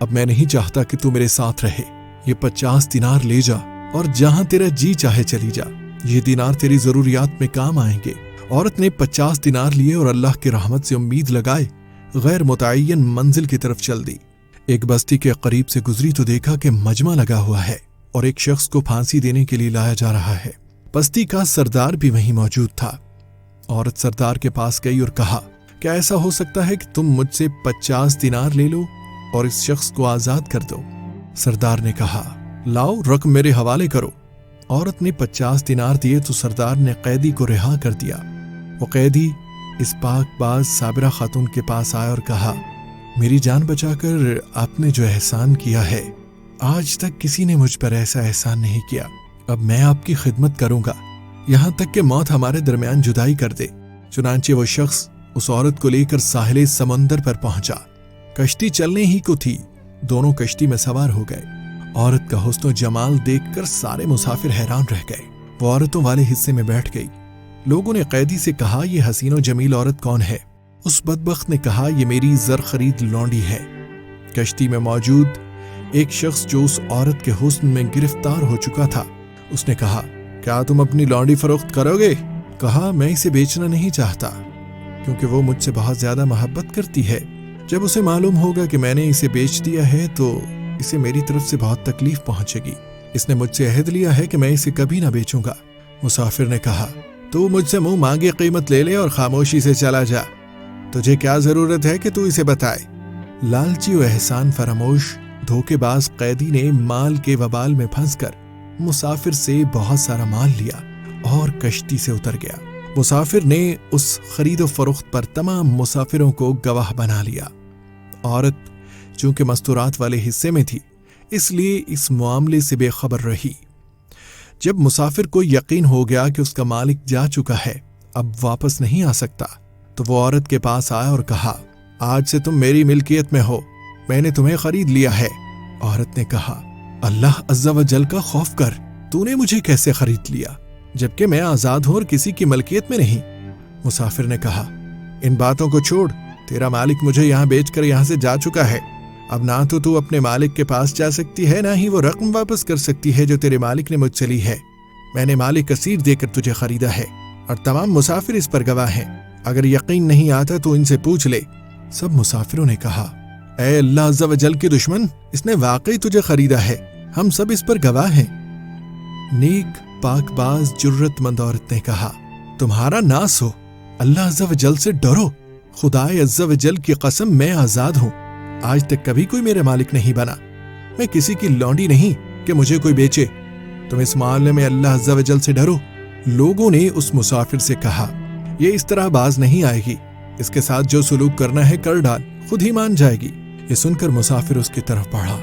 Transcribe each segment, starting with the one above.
اب میں نہیں چاہتا کہ تو میرے ساتھ رہے، یہ 50 دینار لے جا اور جہاں تیرا جی چاہے چلی جا، یہ دینار تیری ضروریات میں کام آئیں گے۔ عورت نے 50 دینار لیے اور اللہ کی رحمت سے امید لگائے غیر متعین منزل کی طرف چل دی۔ ایک بستی کے قریب سے گزری تو دیکھا کہ مجمع لگا ہوا ہے اور ایک شخص کو پھانسی دینے کے لیے لایا جا رہا ہے۔ بستی کا سردار بھی وہیں موجود تھا۔ عورت سردار کے پاس گئی اور کہا، کیا ایسا ہو سکتا ہے کہ تم مجھ سے 50 دینار لے لو اور اس شخص کو آزاد کر دو؟ سردار نے کہا، لاؤ رقم میرے حوالے کرو۔ عورت نے 50 دینار دیے تو سردار نے قیدی کو رہا کر دیا۔ وہ قیدی اس پاک باز صابرہ خاتون کے پاس آیا اور کہا، میری جان بچا کر آپ نے جو احسان کیا ہے، آج تک کسی نے مجھ پر ایسا احسان نہیں کیا۔ اب میں آپ کی خدمت کروں گا یہاں تک کہ موت ہمارے درمیان جدائی کر دے۔ چنانچہ وہ شخص اس عورت کو لے کر ساحل سمندر پر پہنچا۔ کشتی چلنے ہی کو تھی، دونوں کشتی میں سوار ہو گئے۔ عورت کا حسن و جمال دیکھ کر سارے مسافر حیران رہ گئے۔ وہ عورتوں والے حصے میں بیٹھ گئی۔ لوگوں نے قیدی سے کہا، یہ حسین و جمیل عورت کون ہے؟ اس بدبخت نے کہا، یہ میری زر خرید لونڈی ہے۔ کشتی میں موجود ایک شخص جو اس عورت کے حسن میں گرفتار ہو چکا تھا، اس نے کہا، کیا تم اپنی لونڈی فروخت کرو گے؟ کہا، میں اسے بیچنا نہیں چاہتا کیونکہ وہ مجھ سے بہت زیادہ محبت کرتی ہے۔ جب اسے معلوم ہوگا کہ میں نے اسے بیچ دیا ہے تو اسے میری طرف سے بہت تکلیف پہنچے گی۔ اس نے مجھ سے عہد لیا ہے کہ میں اسے کبھی نہ بیچوں گا۔ مسافر نے کہا، تو مجھ سے منہ مانگے قیمت لے لے اور خاموشی سے چلا جا، تجھے کیا ضرورت ہے کہ تو اسے بتائے؟ لالچی و احسان فراموش دھوکے باز قیدی نے مال کے وبال میں پھنس کر مسافر سے بہت سارا مال لیا اور کشتی سے اتر گیا۔ مسافر نے اس خرید و فروخت پر تمام مسافروں کو گواہ بنا لیا۔ عورت چونکہ مستورات والے حصے میں تھی اس لیے اس معاملے سے بے خبر رہی۔ جب مسافر کو یقین ہو گیا کہ اس کا مالک جا چکا ہے، اب واپس نہیں آ سکتا، تو وہ عورت کے پاس آیا اور کہا، آج سے تم میری ملکیت میں ہو، میں نے تمہیں خرید لیا ہے۔ عورت نے کہا، اللہ عز و جل کا خوف کر، تو نے مجھے کیسے خرید لیا جبکہ میں آزاد ہوں اور کسی کی ملکیت میں نہیں؟ مسافر نے کہا، ان باتوں کو چھوڑ، تیرا مالک مجھے یہاں بیچ کر یہاں سے جا چکا ہے، اب نہ تو اپنے مالک کے پاس جا سکتی ہے، نہ ہی وہ رقم واپس کر سکتی ہے جو تیرے مالک نے مجھ سے لی ہے۔ میں نے مال کثیر دے کر تجھے خریدا ہے اور تمام مسافر اس پر گواہ ہیں، اگر یقین نہیں آتا تو ان سے پوچھ لے۔ سب مسافروں نے کہا، اے اللہ عز و جل کے دشمن، اس نے واقعی تجھے خریدا ہے، ہم سب اس پر گواہ ہیں۔ نیک پاک باز جرت مند عورت نے کہا، تمہارا ناس ہو، اللہ عز و جل سے ڈرو، خدائے عز و جل کی قسم میں آزاد ہوں، آج تک کبھی کوئی میرے مالک نہیں بنا، میں کسی کی لونڈی نہیں کہ مجھے کوئی بیچے، تم اس معاملے میں اللہ عز و جل سے ڈرو۔ لوگوں نے اس مسافر سے کہا، یہ اس طرح باز نہیں آئے گی، اس کے ساتھ جو سلوک کرنا ہے کر ڈال، خود ہی مان جائے گی۔ یہ سن کر مسافر اس کی طرف بڑھا۔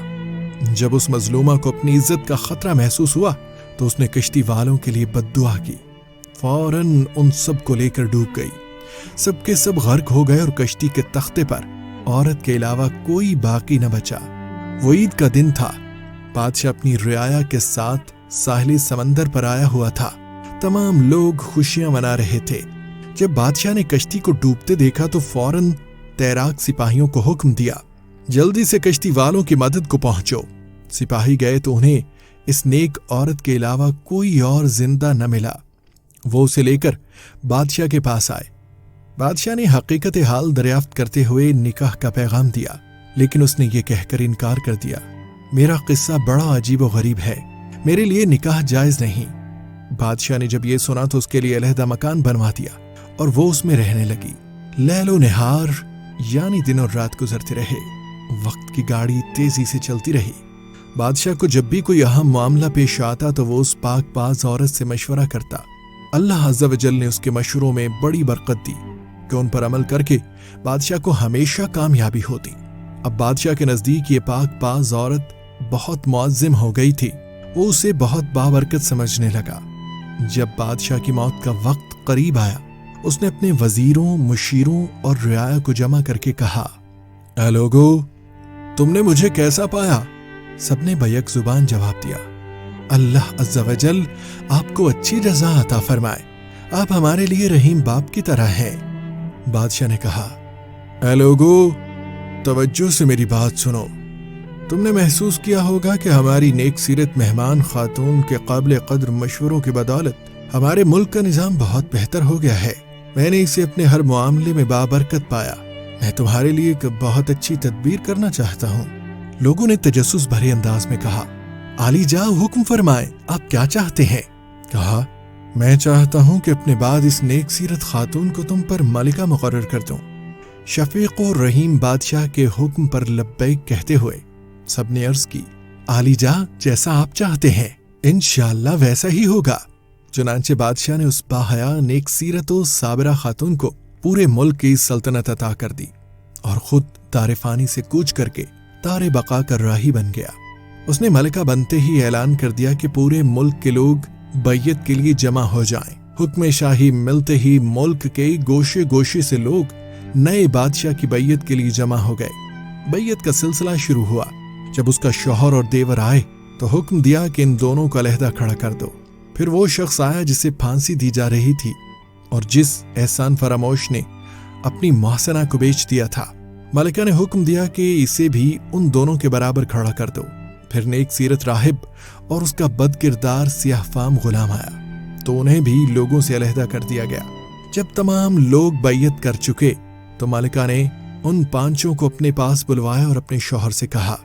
جب اس مظلومہ کو اپنی عزت کا خطرہ محسوس ہوا تو اس نے کشتی والوں کے لیے بد دعا کی، فوراً ان سب کو لے کر ڈوب گئی۔ سب کے سب غرق ہو گئے اور کشتی کے تختے پر عورت کے علاوہ کوئی باقی نہ بچا۔ وہ عید کا دن تھا، بادشاہ اپنی رعایا کے ساتھ ساحل سمندر پر آیا ہوا تھا، تمام لوگ خوشیاں منا رہے تھے۔ جب بادشاہ نے کشتی کو ڈوبتے دیکھا تو فوراً تیراک سپاہیوں کو حکم دیا، جلدی سے کشتی والوں کی مدد کو پہنچو۔ سپاہی گئے تو انہیں اس نیک عورت کے علاوہ کوئی اور زندہ نہ ملا۔ وہ اسے لے کر بادشاہ کے پاس آئے۔ بادشاہ نے حقیقت حال دریافت کرتے ہوئے نکاح کا پیغام دیا، لیکن اس نے یہ کہہ کر انکار کر دیا، میرا قصہ بڑا عجیب و غریب ہے، میرے لیے نکاح جائز نہیں۔ بادشاہ نے جب یہ سنا تو اس کے لیے علیحدہ مکان بنوا دیا اور وہ اس میں رہنے لگی۔ لیل و نہار یعنی دن اور رات گزرتے رہے، وقت کی گاڑی تیزی سے چلتی رہی۔ بادشاہ کو جب بھی کوئی اہم معاملہ پیش آتا تو وہ اس پاک باز عورت سے مشورہ کرتا۔ اللہ عز و جل نے اس کے مشوروں میں بڑی برکت دی کہ ان پر عمل کر کے بادشاہ کو ہمیشہ کامیابی ہوتی۔ اب بادشاہ کے نزدیک یہ پاک باز عورت بہت معظم ہو گئی تھی، وہ اسے بہت بابرکت سمجھنے لگا۔ جب بادشاہ کی موت کا وقت قریب آیا، اس نے اپنے وزیروں، مشیروں اور رعایا کو جمع کر کے کہا، اے لوگو، تم نے مجھے کیسا پایا؟ سب نے بیک زبان جواب دیا، اللہ عز و جل آپ کو اچھی جزا عطا فرمائے، آپ ہمارے لیے رحیم باپ کی طرح ہیں۔ بادشاہ نے کہا، اے لوگو، توجہ سے میری بات سنو، تم نے محسوس کیا ہوگا کہ ہماری نیک سیرت مہمان خاتون کے قابل قدر مشوروں کی بدولت ہمارے ملک کا نظام بہت بہتر ہو گیا ہے۔ میں نے اسے اپنے ہر معاملے میں بابرکت پایا۔ میں تمہارے لیے ایک بہت اچھی تدبیر کرنا چاہتا ہوں۔ لوگوں نے تجسس بھرے انداز میں کہا، عالی جا حکم فرمائیں، آپ کیا چاہتے ہیں؟ کہا، میں چاہتا ہوں کہ اپنے بعد اس نیک سیرت خاتون کو تم پر ملکہ مقرر کر دوں۔ شفیق و رحیم بادشاہ کے حکم پر لبیک کہتے ہوئے سب نے عرض کی، عالی جا جیسا آپ چاہتے ہیں، انشاءاللہ ویسا ہی ہوگا۔ چنانچہ بادشاہ نے اس باحیا نیک سیرت و صابرہ خاتون کو پورے ملک کی سلطنت عطا کر دی اور خود دار فانی سے کوچ کر کے دار بقا کا راہی بن گیا۔ اس نے ملکہ بنتے ہی اعلان کر دیا کہ پورے ملک کے لوگ بیعت کے لیے جمع ہو جائیں۔ حکم شاہی ملتے ہی ملک کے گوشے گوشے سے لوگ نئے بادشاہ کی بیعت کے لیے جمع ہو گئے۔ بیعت کا سلسلہ شروع ہوا۔ جب اس کا شوہر اور دیور آئے تو حکم دیا کہ ان دونوں کو علیحدہ کھڑا کر دو۔ پھر وہ شخص آیا جسے پھانسی دی جا رہی تھی اور جس احسان فراموش نے اپنی محسنہ کو بیچ دیا تھا۔ ملکہ نے حکم دیا کہ اسے بھی ان دونوں کے برابر کھڑا کر دو۔ پھر نیک سیرت راہب اور اس کا بد کردار سیاہ فام غلام آیا تو انہیں بھی لوگوں سے علیحدہ کر دیا گیا۔ جب تمام لوگ بیعت کر چکے تو ملکہ نے ان پانچوں کو اپنے پاس بلوایا اور اپنے شوہر سے کہا،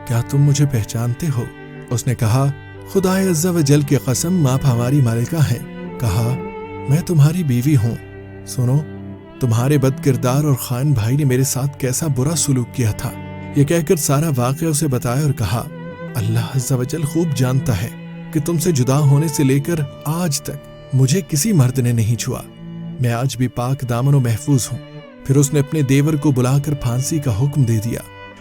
کیا تم مجھے پہچانتے ہو؟ اس نے کہا، خدائے عز و جل کی قسم آپ ہماری ملکہ ہیں۔ کہا، میں تمہاری بیوی ہوں۔ سنو، تمہارے بد کردار اور خائن بھائی نے میرے ساتھ کیسا برا سلوک کیا تھا۔ یہ کہہ کر سارا واقعہ اسے بتایا اور کہا، اللہ عز و جل خوب جانتا ہے کہ تم سے جدا ہونے سے لے کر آج تک مجھے کسی مرد نے نہیں چھوا۔ میں آج بھی پاک دامن و محفوظ ہوں۔ پھر اس نے اپنے دیور کو بلا کر پھانسی کا حکم دے دیا۔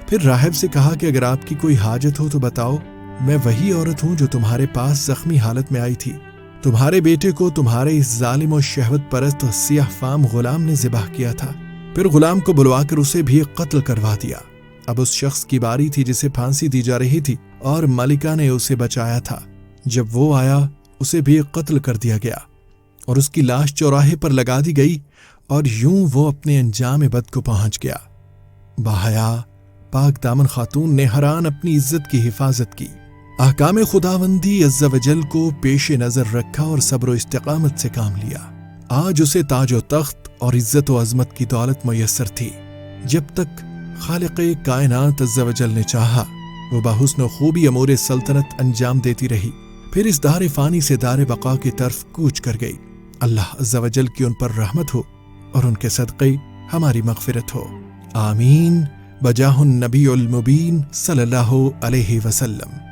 پھر راہب سے کہا کہ اگر آپ کی کوئی حاجت ہو تو بتاؤ، میں وہی عورت ہوں جو تمہارے پاس زخمی حالت میں آئی تھی۔ تمہارے بیٹے کو تمہارے اس ظالم و شہوت پرست سیاہ فام غلام نے ذبح کیا تھا۔ پھر غلام کو بلوا کر اسے بھی قتل کروا دیا۔ اب اس شخص کی باری تھی جسے پھانسی دی جا رہی تھی اور ملکہ نے اسے بچایا تھا۔ جب وہ آیا اسے بھی قتل کر دیا گیا اور اس کی لاش چوراہے پر لگا دی گئی اور یوں وہ اپنے انجام بد کو پہنچ گیا۔ باحیا پاک دامن خاتون نے حران اپنی عزت کی حفاظت کی، احکام خداوندی عز و جل کو پیش نظر رکھا اور صبر و استقامت سے کام لیا۔ آج اسے تاج و تخت اور عزت و عظمت کی دولت میسر تھی۔ جب تک خالق کائنات عز و جل نے چاہا وہ بحسن و خوبی امور سلطنت انجام دیتی رہی، پھر اس دار فانی سے دار بقا کی طرف کوچ کر گئی۔ اللہ عز و جل کی ان پر رحمت ہو اور ان کے صدقے ہماری مغفرت ہو، آمین۔ بجاہ النبی المبین صلی اللہ علیہ وسلم۔